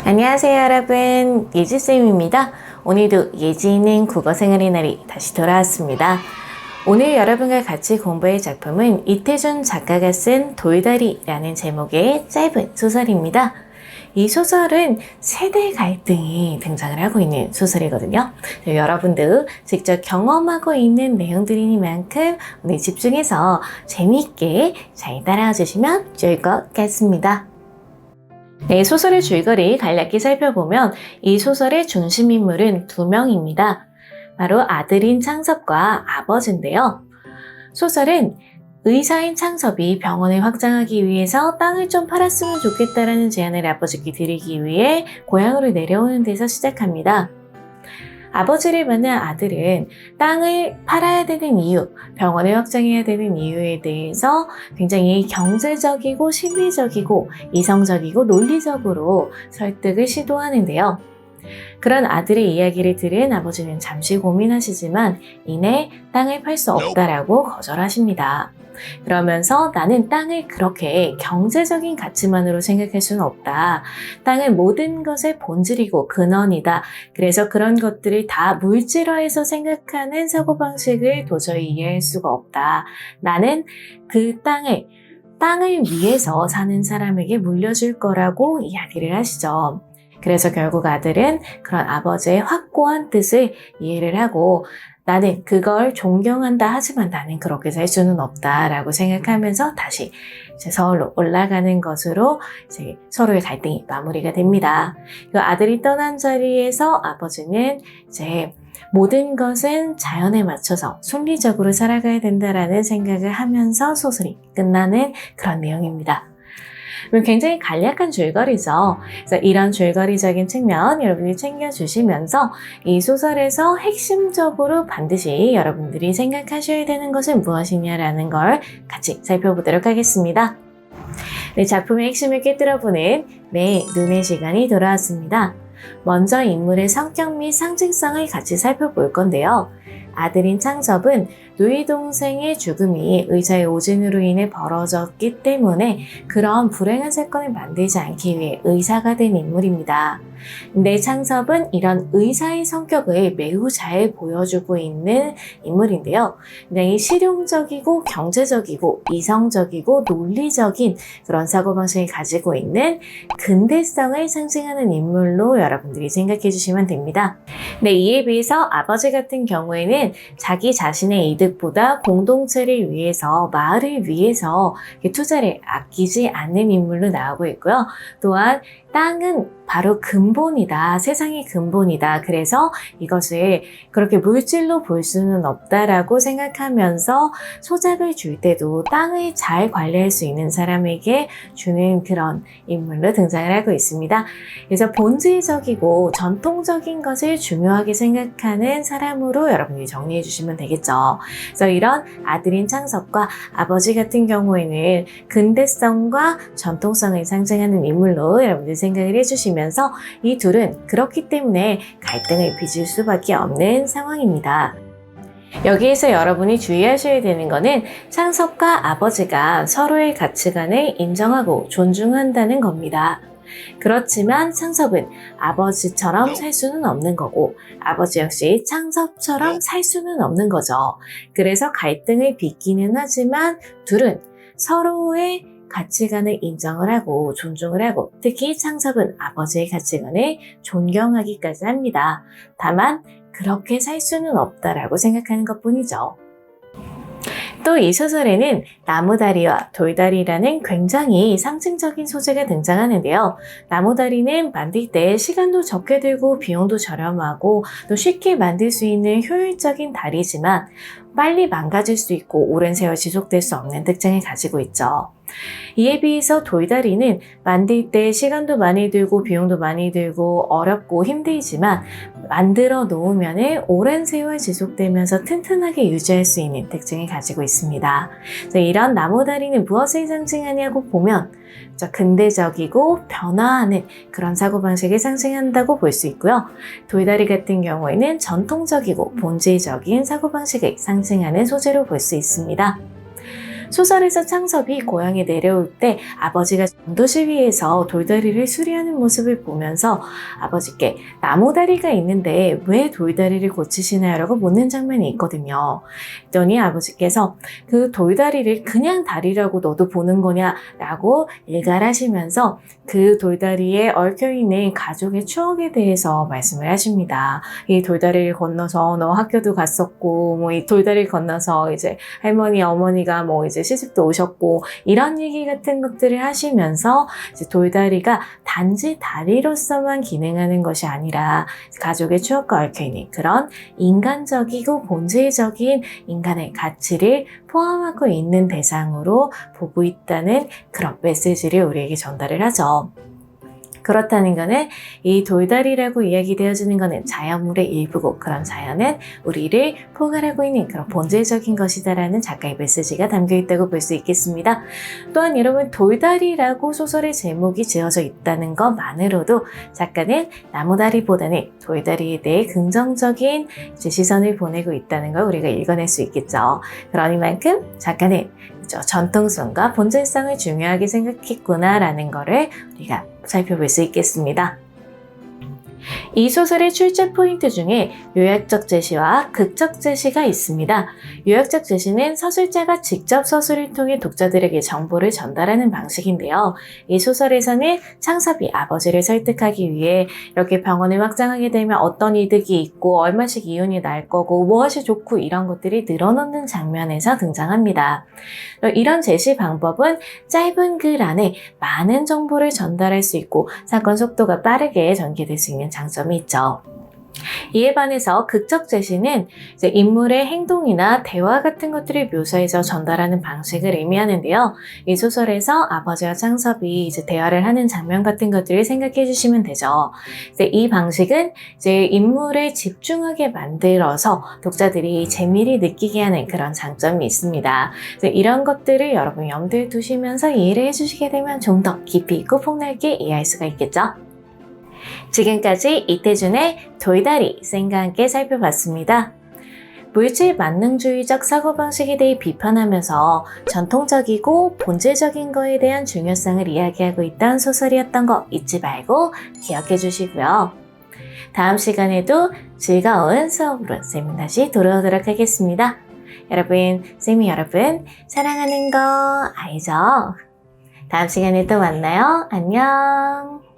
안녕하세요 여러분, 예지쌤입니다. 오늘도 예지있는 국어생활의 날이 다시 돌아왔습니다. 오늘 여러분과 같이 공부할 작품은 이태준 작가가 쓴 돌다리라는 제목의 짧은 소설입니다. 이 소설은 세대 갈등이 등장을 하고 있는 소설이거든요. 여러분도 직접 경험하고 있는 내용들이니만큼 오늘 집중해서 재미있게 잘 따라와 주시면 좋을 것 같습니다. 네, 소설의 줄거리 간략히 살펴보면 이 소설의 중심인물은 두 명입니다. 바로 아들인 창섭과 아버지인데요. 소설은 의사인 창섭이 병원을 확장하기 위해서 땅을 좀 팔았으면 좋겠다라는 제안을 아버지께 드리기 위해 고향으로 내려오는 데서 시작합니다. 아버지를 만난 아들은 땅을 팔아야 되는 이유, 병원을 확장해야 되는 이유에 대해서 굉장히 경제적이고 심리적이고 이성적이고 논리적으로 설득을 시도하는데요. 그런 아들의 이야기를 들은 아버지는 잠시 고민하시지만 이내 땅을 팔 수 없다라고 거절하십니다. 그러면서 나는 땅을 그렇게 경제적인 가치만으로 생각할 수는 없다. 땅은 모든 것의 본질이고 근원이다. 그래서 그런 것들을 다 물질화해서 생각하는 사고방식을 도저히 이해할 수가 없다. 나는 그 땅을 위해서 사는 사람에게 물려줄 거라고 이야기를 하시죠. 그래서 결국 아들은 그런 아버지의 확고한 뜻을 이해를 하고 나는 그걸 존경한다 하지만 나는 그렇게 살 수는 없다라고 생각하면서 다시 이제 서울로 올라가는 것으로 이제 서로의 갈등이 마무리가 됩니다. 그 아들이 떠난 자리에서 아버지는 이제 모든 것은 자연에 맞춰서 순리적으로 살아가야 된다라는 생각을 하면서 소설이 끝나는 그런 내용입니다. 굉장히 간략한 줄거리죠. 그래서 이런 줄거리적인 측면 여러분이 챙겨주시면서 이 소설에서 핵심적으로 반드시 여러분들이 생각하셔야 되는 것은 무엇이냐라는 걸 같이 살펴보도록 하겠습니다. 네, 작품의 핵심을 꿰뚫어보는 내 눈의 시간이 돌아왔습니다. 먼저 인물의 성격 및 상징성을 같이 살펴볼 건데요. 아들인 창섭은 누이 동생의 죽음이 의사의 오진으로 인해 벌어졌기 때문에 그런 불행한 사건을 만들지 않기 위해 의사가 된 인물입니다. 근데 창섭은 이런 의사의 성격을 매우 잘 보여주고 있는 인물인데요. 굉장히 실용적이고 경제적이고 이성적이고 논리적인 그런 사고방식을 가지고 있는 근대성을 상징하는 인물로 여러분들이 생각해 주시면 됩니다. 네, 이에 비해서 아버지 같은 경우에는 자기 자신의 이득보다 공동체를 위해서, 마을을 위해서 투자를 아끼지 않는 인물로 나오고 있고요. 또한 땅은 바로 근본이다. 세상의 근본이다. 그래서 이것을 그렇게 물질로 볼 수는 없다라고 생각하면서 소작을 줄 때도 땅을 잘 관리할 수 있는 사람에게 주는 그런 인물로 등장을 하고 있습니다. 그래서 본질적이고 전통적인 것을 중요하게 생각하는 사람으로 여러분이 정리해 주시면 되겠죠. 그래서 이런 아들인 창섭과 아버지 같은 경우에는 근대성과 전통성을 상징하는 인물로 여러분들 생각을 해주시면서 이 둘은 그렇기 때문에 갈등을 빚을 수밖에 없는 상황입니다. 여기에서 여러분이 주의하셔야 되는 것은 창섭과 아버지가 서로의 가치관을 인정하고 존중한다는 겁니다. 그렇지만 창섭은 아버지처럼 살 수는 없는 거고 아버지 역시 창섭처럼 살 수는 없는 거죠. 그래서 갈등을 빚기는 하지만 둘은 서로의 가치관을 인정을 하고 존중을 하고 특히 창섭은 아버지의 가치관을 존경하기까지 합니다. 다만 그렇게 살 수는 없다라고 생각하는 것뿐이죠. 또 이 소설에는 나무다리와 돌다리라는 굉장히 상징적인 소재가 등장하는데요. 나무다리는 만들 때 시간도 적게 들고 비용도 저렴하고 또 쉽게 만들 수 있는 효율적인 다리지만 빨리 망가질 수 있고 오랜 세월 지속될 수 없는 특징을 가지고 있죠. 이에 비해서 돌다리는 만들 때 시간도 많이 들고 비용도 많이 들고 어렵고 힘들지만 만들어 놓으면 오랜 세월 지속되면서 튼튼하게 유지할 수 있는 특징을 가지고 있습니다. 이런 나무다리는 무엇을 상징하냐고 보면 근대적이고 변화하는 그런 사고방식을 상징한다고 볼 수 있고요. 돌다리 같은 경우에는 전통적이고 본질적인 사고방식을 상징하는 소재로 볼 수 있습니다. 소설에서 창섭이 고향에 내려올 때 아버지가 전도실 위에서 돌다리를 수리하는 모습을 보면서 아버지께 나무다리가 있는데 왜 돌다리를 고치시나요? 라고 묻는 장면이 있거든요. 그랬더니 아버지께서 그 돌다리를 그냥 다리라고 너도 보는 거냐? 라고 일갈하시면서 그 돌다리에 얽혀있는 가족의 추억에 대해서 말씀을 하십니다. 이 돌다리를 건너서 너 학교도 갔었고, 뭐 이 돌다리를 건너서 이제 할머니, 어머니가 뭐 이제 시집도 오셨고, 이런 얘기 같은 것들을 하시면서 이제 돌다리가 단지 다리로서만 기능하는 것이 아니라 가족의 추억과 얽혀있는 그런 인간적이고 본질적인 인간의 가치를 포함하고 있는 대상으로 보고 있다는 그런 메시지를 우리에게 전달을 하죠. 그렇다는 것은 이 돌다리라고 이야기되어지는 것은 자연물의 일부고 그런 자연은 우리를 포괄하고 있는 그런 본질적인 것이다라는 작가의 메시지가 담겨 있다고 볼 수 있겠습니다. 또한 여러분 돌다리라고 소설의 제목이 지어져 있다는 것만으로도 작가는 나무다리보다는 돌다리에 대해 긍정적인 시선을 보내고 있다는 걸 우리가 읽어낼 수 있겠죠. 그러니만큼 작가는 전통성과 본질성을 중요하게 생각했구나라는 것을 우리가 살펴볼 수 있겠습니다. 이 소설의 출제 포인트 중에 요약적 제시와 극적 제시가 있습니다. 요약적 제시는 서술자가 직접 서술을 통해 독자들에게 정보를 전달하는 방식인데요. 이 소설에서는 창섭이 아버지를 설득하기 위해 이렇게 병원을 확장하게 되면 어떤 이득이 있고 얼마씩 이윤이 날 거고 무엇이 좋고 이런 것들이 늘어놓는 장면에서 등장합니다. 이런 제시 방법은 짧은 글 안에 많은 정보를 전달할 수 있고 사건 속도가 빠르게 전개될 수 있는 장점이 있죠. 이에 반해서 극적 제시는 이제 인물의 행동이나 대화 같은 것들을 묘사해서 전달하는 방식을 의미하는데요. 이 소설에서 아버지와 창섭이 이제 대화를 하는 장면 같은 것들을 생각해 주시면 되죠. 이제 이 방식은 이제 인물에 집중하게 만들어서 독자들이 재미를 느끼게 하는 그런 장점이 있습니다. 이런 것들을 여러분 염두에 두시면서 이해를 해주시게 되면 좀 더 깊이 있고 폭넓게 이해할 수가 있겠죠. 지금까지 이태준의 돌다리 쌤과 함께 살펴봤습니다. 물질 만능주의적 사고방식에 대해 비판하면서 전통적이고 본질적인 거에 대한 중요성을 이야기하고 있던 소설이었던 거 잊지 말고 기억해 주시고요. 다음 시간에도 즐거운 수업으로 쌤은 다시 돌아오도록 하겠습니다. 여러분, 쌤이 여러분 사랑하는 거 알죠? 다음 시간에 또 만나요. 안녕.